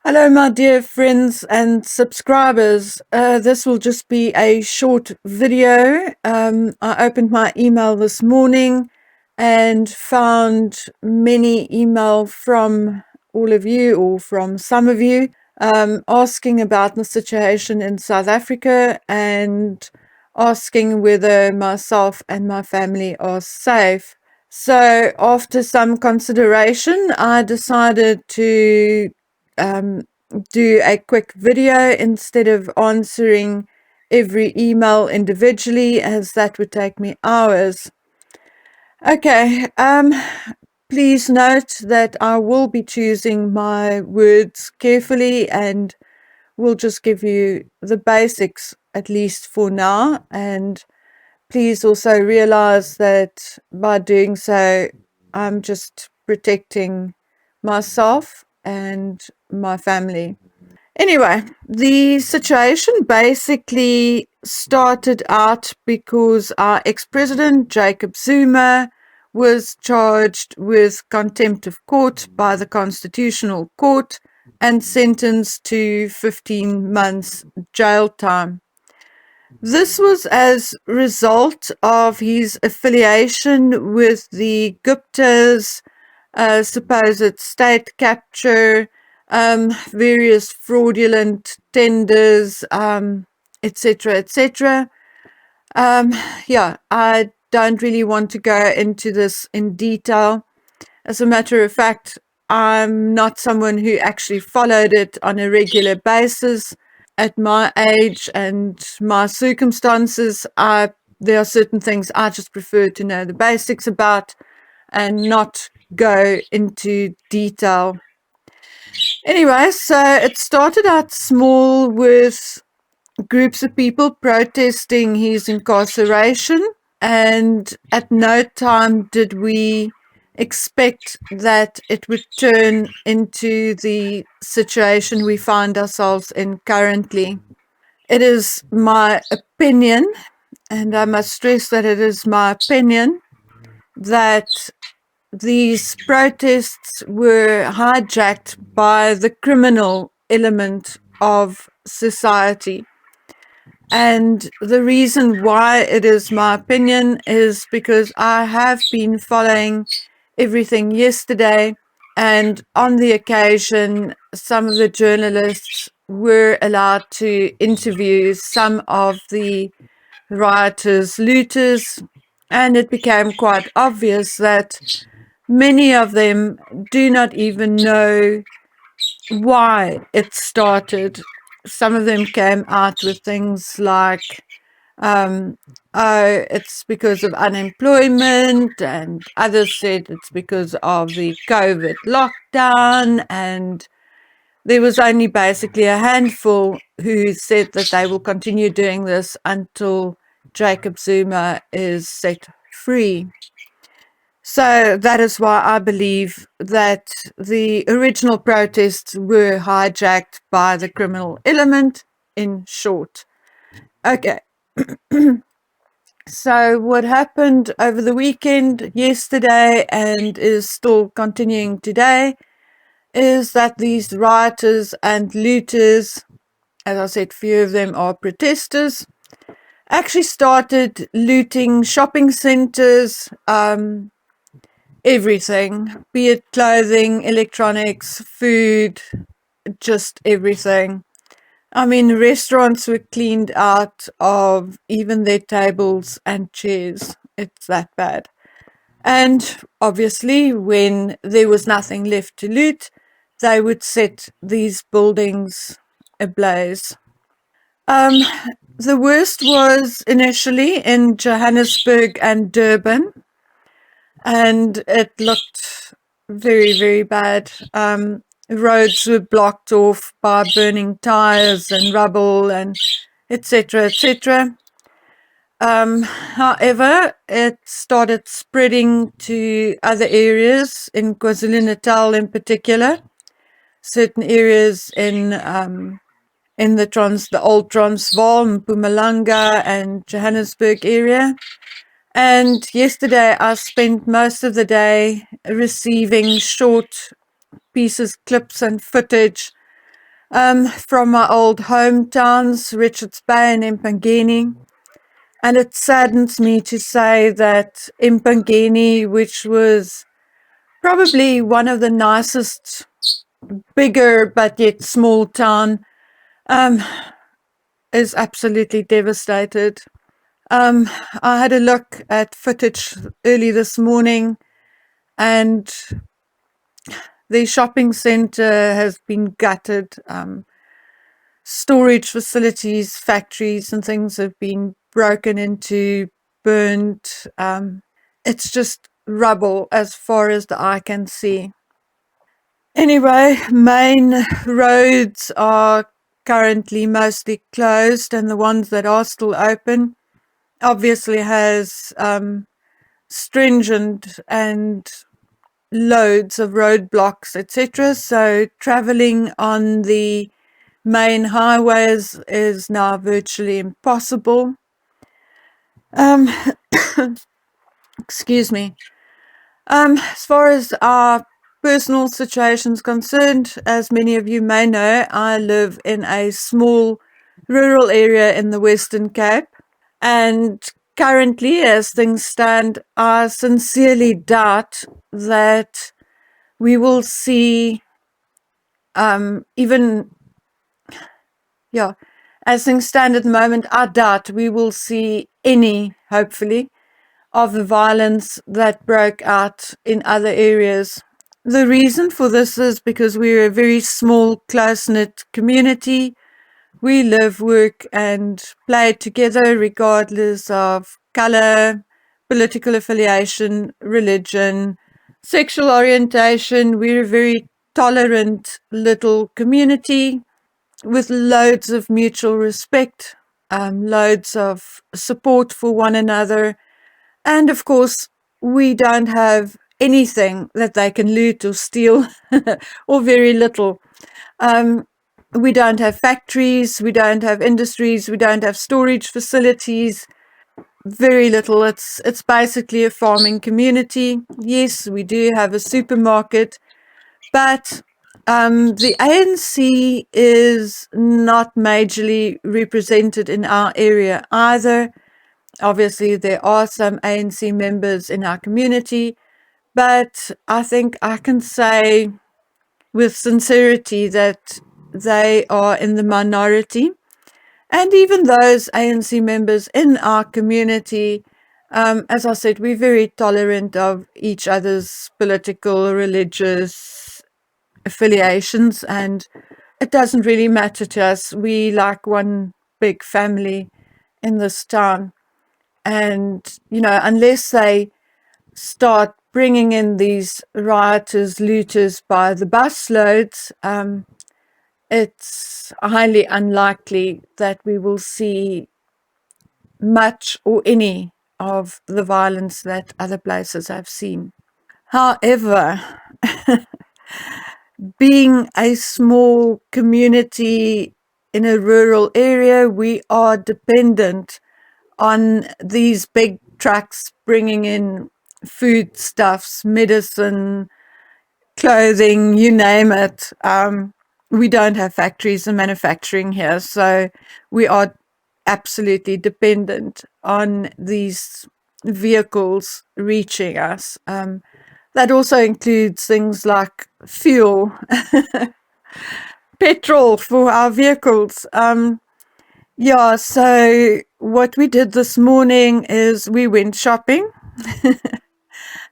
Hello, my dear friends and subscribers. This will just be a short video. I opened my email this morning and found many email from all of you or from some of you asking about the situation in South Africa and asking whether myself and my family are safe. So after some consideration, I decided to um, do a quick video instead of answering every email individually, as that would take me hours. Okay, please note that I will be choosing my words carefully and will just give you the basics, at least for now. And please also realize that by doing so, I'm just protecting myself and my family. Anyway, the situation basically started out because our ex-president, Jacob Zuma, was charged with contempt of court by the Constitutional Court and sentenced to 15 months jail time. This was as a result of his affiliation with the Gupta's supposed state capture, various fraudulent tenders, etc., etc. Yeah, I don't really want to go into this in detail. As a matter of fact, I'm not someone who actually followed it on a regular basis. At my age and my circumstances, there are certain things I just prefer to know the basics about and not go into detail. Anyway, so it started out small with groups of people protesting his incarceration, and at no time did we expect that it would turn into the situation we find ourselves in currently. It is my opinion, and I must stress that it is my opinion, that these protests were hijacked by the criminal element of society. And the reason why it is my opinion is because I have been following everything yesterday, and on the occasion, some of the journalists were allowed to interview some of the rioters, looters, and it became quite obvious that many of them do not even know why it started. Some of them came out with things like, oh, it's because of unemployment, and others said it's because of the COVID lockdown, and there was only basically a handful who said that they will continue doing this until Jacob Zuma is set free. So that is why I believe that the original protests were hijacked by the criminal element, in short. Okay. So what happened over the weekend, yesterday, and is still continuing today, is that these rioters and looters, as I said, few of them are protesters, actually started looting shopping centers, everything, be it clothing, electronics, food, just everything. I mean, restaurants were cleaned out of even their tables and chairs. It's that bad. And obviously, when there was nothing left to loot, they would set these buildings ablaze. The worst was initially in Johannesburg and Durban, and it looked very, very bad. Roads were blocked off by burning tires and rubble and etc., etc. However, it started spreading to other areas in KwaZulu-Natal in particular, certain areas in the old Transvaal, Mpumalanga and Johannesburg area. And yesterday I spent most of the day receiving short pieces, clips and footage from my old hometowns, Richards Bay and Empangeni. And it saddens me to say that Empangeni, which was probably one of the nicest, bigger but yet small town, is absolutely devastated. I had a look at footage early this morning, and the shopping centre has been gutted. Storage facilities, factories and things have been broken into, burnt. It's just rubble as far as the eye can see. Anyway, main roads are currently mostly closed, and the ones that are still open obviously has stringent and loads of roadblocks, etc. So traveling on the main highways is now virtually impossible. Excuse me. As far as our personal situation is concerned, as many of you may know, I live in a small rural area in the Western Cape, and currently, as things stand, I sincerely doubt that we will see as things stand at the moment, I doubt we will see any, hopefully, of the violence that broke out in other areas. The reason for this is because we're a very small, close-knit community. We live, work, and play together regardless of color, political affiliation, religion, sexual orientation. We're a very tolerant little community with loads of mutual respect, loads of support for one another. And of course, we don't have anything that they can loot or steal, or very little. We don't have factories, we don't have industries, we don't have storage facilities, very little. It's basically a farming community. Yes, we do have a supermarket, but the ANC is not majorly represented in our area either. Obviously, there are some ANC members in our community, but I think I can say with sincerity that they are in the minority. And even those ANC members in our community, as I said, we're very tolerant of each other's political, religious affiliations, and it doesn't really matter to us. We like one big family in this town. And, unless they start bringing in these rioters, looters by the busloads, it's highly unlikely that we will see much or any of the violence that other places have seen. However, being a small community in a rural area, we are dependent on these big trucks bringing in foodstuffs, medicine, clothing, you name it. We don't have factories and manufacturing here, so we are absolutely dependent on these vehicles reaching us. That also includes things like fuel, petrol for our vehicles. So what we did this morning is we went shopping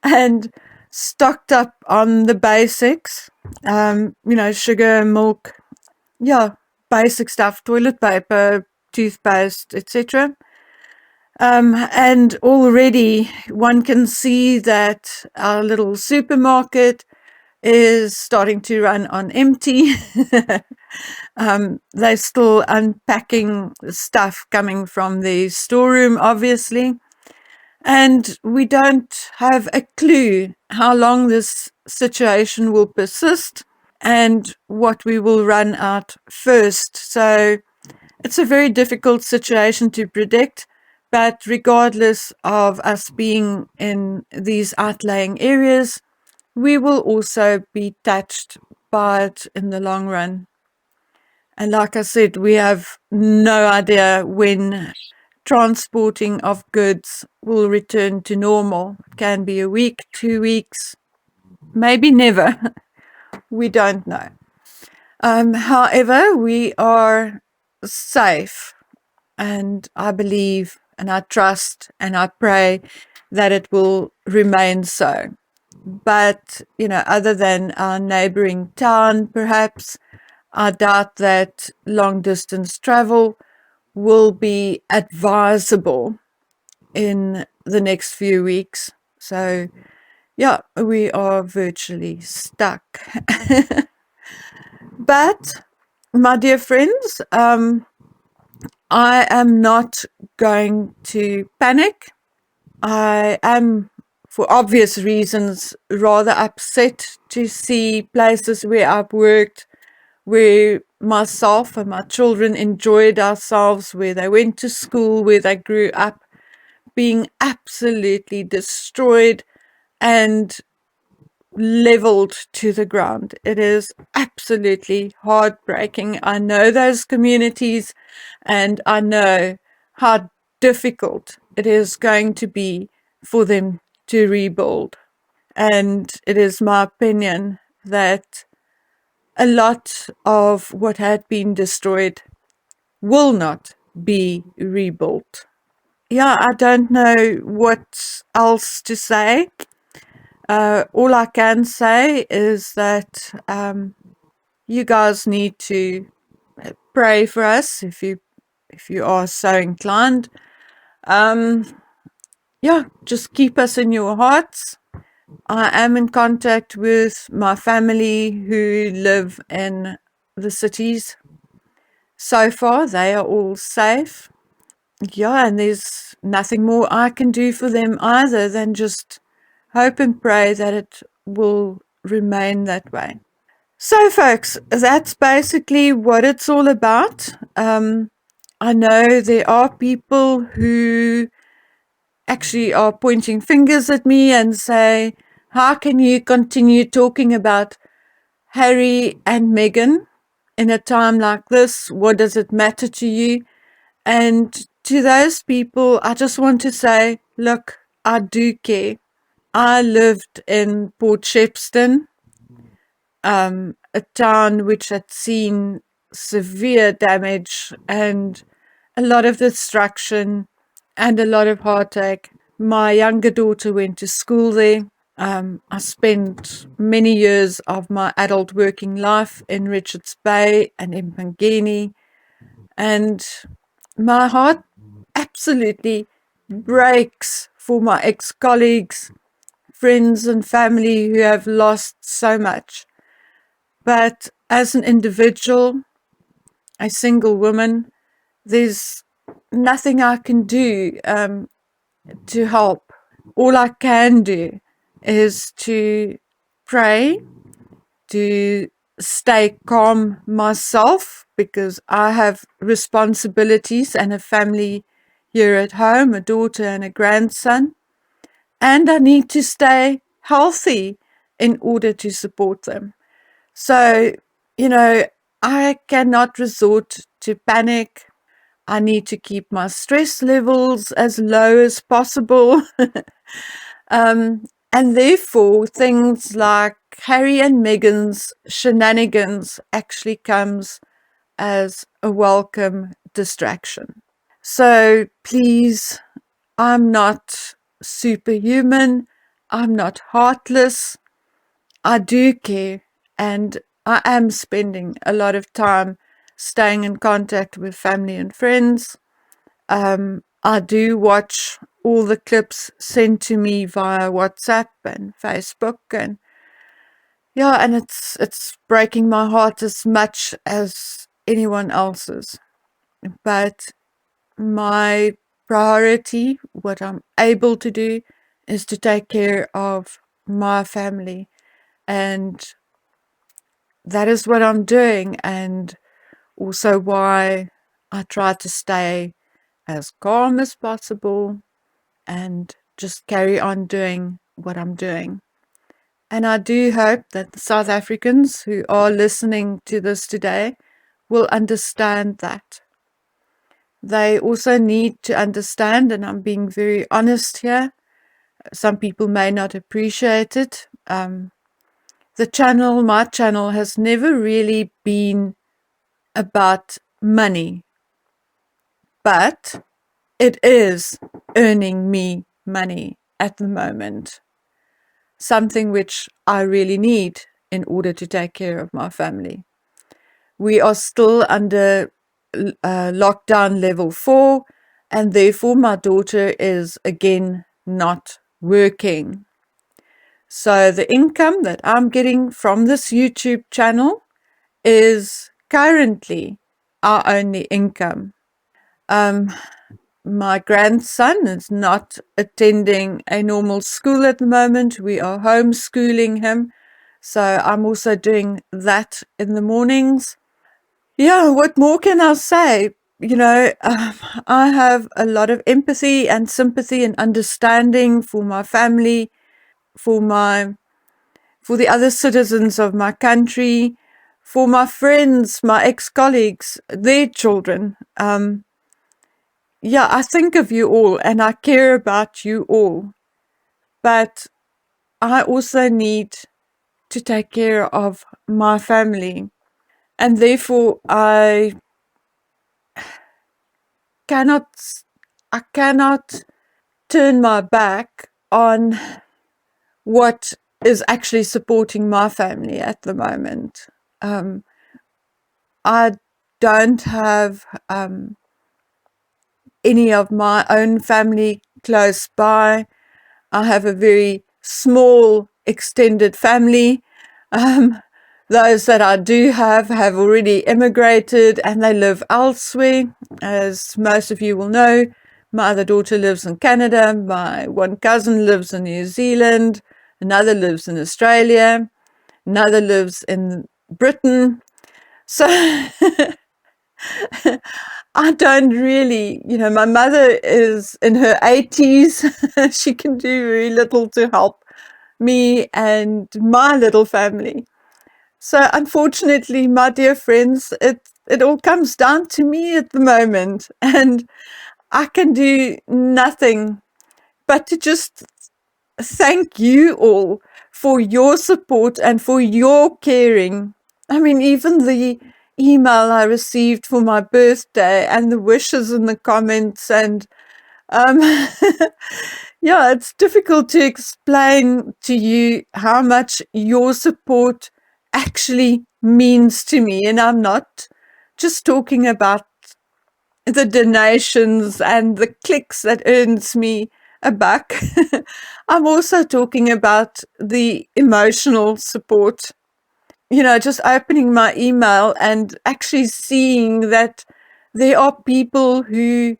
and stocked up on the basics, sugar, milk, basic stuff, toilet paper, toothpaste, etc. And already one can see that our little supermarket is starting to run on empty. They're still unpacking stuff coming from the storeroom, obviously. And we don't have a clue how long this situation will persist and what we will run out first. So it's a very difficult situation to predict, but regardless of us being in these outlying areas, we will also be touched by it in the long run. And like I said, we have no idea when transporting of goods will return to normal. It can be a week, 2 weeks, maybe never. We don't know. However, we are safe, and I believe and I trust and I pray that it will remain so. But, other than our neighboring town, perhaps, I doubt that long distance travel will be advisable in the next few weeks. So, yeah, we are virtually stuck. But, my dear friends, I am not going to panic. I am, for obvious reasons, rather upset to see places where I've worked, where myself and my children enjoyed ourselves, where they went to school, where they grew up, being absolutely destroyed and leveled to the ground. It is absolutely heartbreaking. I know those communities, and I know how difficult it is going to be for them to rebuild. And it is my opinion that a lot of what had been destroyed will not be rebuilt. Yeah, I don't know what else to say. All I can say is that you guys need to pray for us if you are so inclined. Yeah, just keep us in your hearts. I am in contact with my family who live in the cities. So far, they are all safe. Yeah, and there's nothing more I can do for them either than just hope and pray that it will remain that way. So, folks, that's basically what it's all about. I know there are people who actually are pointing fingers at me and say, how can you continue talking about Harry and Meghan in a time like this? What does it matter to you? And to those people, I just want to say, look, I do care. I lived in Port Shepstone, a town which had seen severe damage and a lot of destruction and a lot of heartache. My younger daughter went to school there. I spent many years of my adult working life in Richards Bay and in Pangeni, and my heart absolutely breaks for my ex-colleagues, friends and family who have lost so much. But as an individual, a single woman, there's nothing I can do to help. All I can do is to pray, to stay calm myself, because I have responsibilities and a family here at home, a daughter and a grandson, and I need to stay healthy in order to support them. So, I cannot resort to panic. I need to keep my stress levels as low as possible. And therefore, things like Harry and Meghan's shenanigans actually comes as a welcome distraction. So please, I'm not superhuman. I'm not heartless. I do care, and I am spending a lot of time staying in contact with family and friends. I do watch all the clips sent to me via WhatsApp and Facebook, and yeah, and it's breaking my heart as much as anyone else's. But my priority, what I'm able to do, is to take care of my family, and that is what I'm doing, and also why I try to stay as calm as possible and just carry on doing what I'm doing. And I do hope that the South Africans who are listening to this today will understand that. They also need to understand, and I'm being very honest here, some people may not appreciate it. My channel has never really been about money, but it is earning me money at the moment, something which I really need in order to take care of my family. We are still under lockdown level 4, and therefore my daughter is again not working. So the income that I'm getting from this YouTube channel is currently our only income. My grandson is not attending a normal school at the moment. We are homeschooling him. So I'm also doing that in the mornings. Yeah, what more can I say? I have a lot of empathy and sympathy and understanding for my family, for the other citizens of my country, for my friends, my ex-colleagues, their children. I think of you all and I care about you all, but I also need to take care of my family, and therefore I cannot turn my back on what is actually supporting my family at the moment. I don't have any of my own family close by. I have a very small extended family. Those that I do have already immigrated and they live elsewhere. As most of you will know, my other daughter lives in Canada, my one cousin lives in New Zealand, another lives in Australia, another lives in Britain. So I don't really, my mother is in her 80s. She can do very little to help me and my little family. So unfortunately, my dear friends, it all comes down to me at the moment, and I can do nothing but to just thank you all for your support and for your caring. I mean, even the email I received for my birthday and the wishes in the comments, and it's difficult to explain to you how much your support actually means to me. And I'm not just talking about the donations and the clicks that earns me a buck. I'm also talking about the emotional support. Just opening my email and actually seeing that there are people who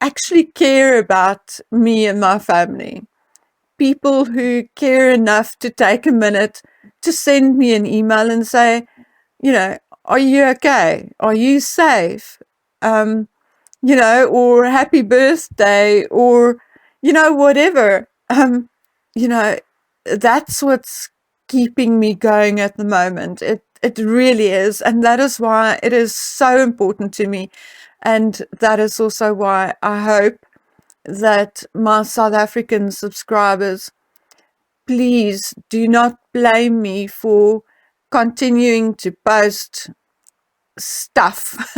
actually care about me and my family. People who care enough to take a minute to send me an email and say, are you okay? Are you safe? Or happy birthday, or, whatever. That's what's keeping me going at the moment. It really is. And that is why it is so important to me. And that is also why I hope that my South African subscribers, please do not blame me for continuing to post stuff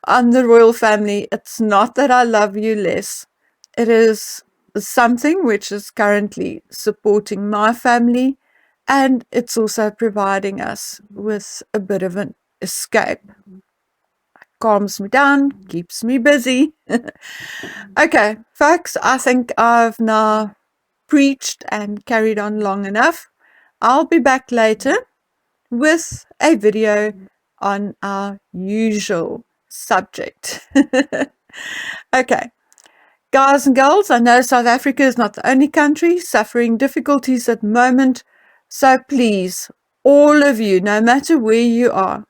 on the royal family. It's not that I love you less. It is something which is currently supporting my family, and it's also providing us with a bit of an escape. Calms me down, keeps me busy. Okay, folks, I think I've now preached and carried on long enough. I'll be back later with a video on our usual subject. Okay, guys and girls, I know South Africa is not the only country suffering difficulties at the moment, so please, all of you, no matter where you are,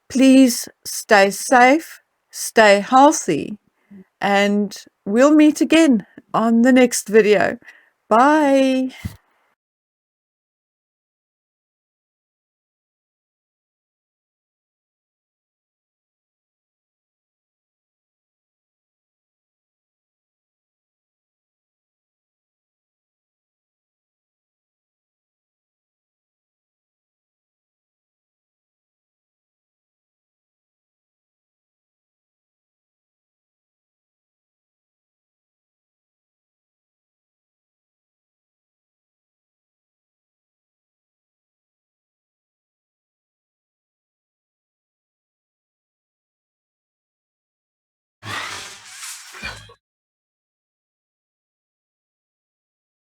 please stay safe, stay healthy, and we'll meet again on the next video. Bye.